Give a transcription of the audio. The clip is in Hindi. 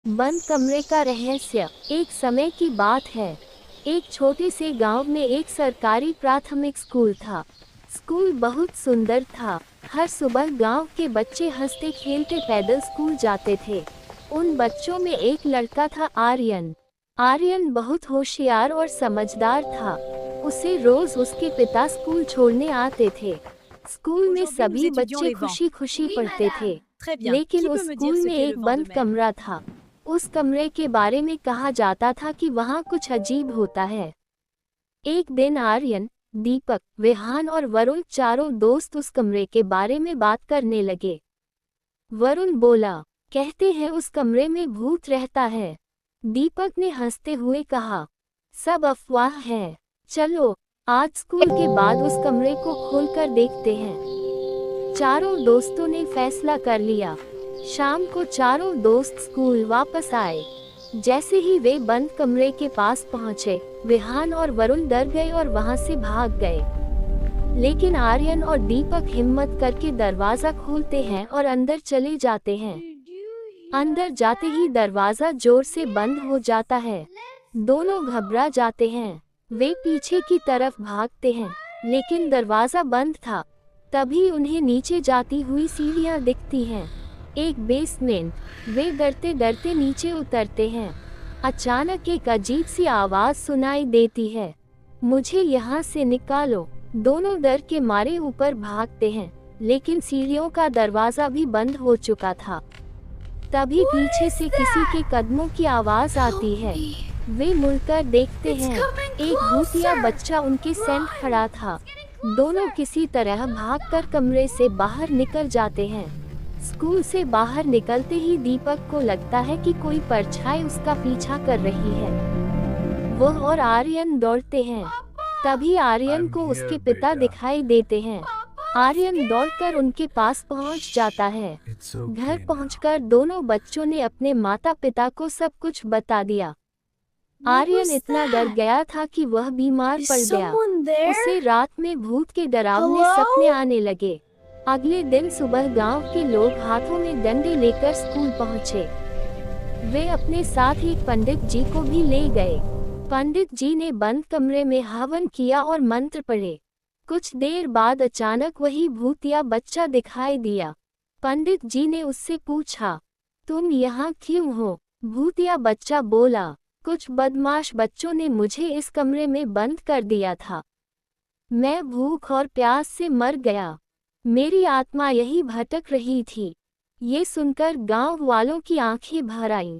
बंद कमरे का रहस्य। एक समय की बात है। एक छोटे से गांव में एक सरकारी प्राथमिक स्कूल था। स्कूल बहुत सुंदर था। हर सुबह गांव के बच्चे हंसते खेलते पैदल स्कूल जाते थे। उन बच्चों में एक लड़का था, आर्यन। आर्यन बहुत होशियार और समझदार था। उसे रोज उसके पिता स्कूल छोड़ने आते थे। स्कूल में Aujourd'hui, nous सभी étudions बच्चे les vents. खुशी खुशी पढ़ते थे, Très bien. लेकिन Qui उस peut me dire school ce में qu'est le एक vent de बंद mer? कमरा था। उस कमरे के बारे में कहा जाता था कि वहाँ कुछ अजीब होता है। एक दिन आर्यन, दीपक, विहान और वरुण चारों दोस्त उस कमरे के बारे में बात करने लगे। वरुण बोला, कहते हैं उस कमरे में भूत रहता है। दीपक ने हंसते हुए कहा, सब अफवाह है। चलो, आज स्कूल के बाद उस कमरे को खोलकर देखते हैं। चारों दोस्तों ने फैसला कर लिया। शाम को चारों दोस्त स्कूल वापस आए। जैसे ही वे बंद कमरे के पास पहुंचे, विहान और वरुण डर गए और वहां से भाग गए। लेकिन आर्यन और दीपक हिम्मत करके दरवाजा खोलते हैं और अंदर चले जाते हैं। अंदर जाते ही दरवाजा जोर से बंद हो जाता है। दोनों घबरा जाते हैं। वे पीछे की तरफ भागते हैं, लेकिन दरवाजा बंद था। तभी उन्हें नीचे जाती हुई सीढ़ियां दिखती हैं, एक बेसमेंट। वे डरते डरते नीचे उतरते हैं। अचानक एक अजीब सी आवाज सुनाई देती है, मुझे यहाँ से निकालो। दोनों डर के मारे ऊपर भागते हैं, लेकिन सीढ़ियों का दरवाजा भी बंद हो चुका था। तभी पीछे से किसी के कदमों की आवाज आती है। वे मुड़कर देखते हैं, एक भूतिया बच्चा उनके सेंट खड़ा था। दोनों किसी तरह भागकर कमरे से बाहर निकल जाते हैं। स्कूल से बाहर निकलते ही दीपक को लगता है कि कोई परछाई उसका पीछा कर रही है। वह और आर्यन दौड़ते हैं। तभी आर्यन को उसके पिता दिखाई देते हैं। आर्यन दौड़कर उनके पास पहुंच जाता है। घर पहुंचकर दोनों बच्चों ने अपने माता पिता को सब कुछ बता दिया। आर्यन इतना डर गया था कि वह बीमार पड़ गया। उसे रात में भूत के डरावने सपने आने लगे। अगले दिन सुबह गांव के लोग हाथों में डंडे लेकर स्कूल पहुंचे। वे अपने साथ एक पंडित जी को भी ले गए। पंडित जी ने बंद कमरे में हवन किया और मंत्र पढ़े। कुछ देर बाद अचानक वही भूतिया बच्चा दिखाई दिया। पंडित जी ने उससे पूछा, तुम यहाँ क्यों हो? भूतिया बच्चा बोला, कुछ बदमाश बच्चों ने मुझे इस कमरे में बंद कर दिया था। मैं भूख और प्यास से मर गया। मेरी आत्मा यही भटक रही थी। ये सुनकर गांव वालों की आंखें भर आईं।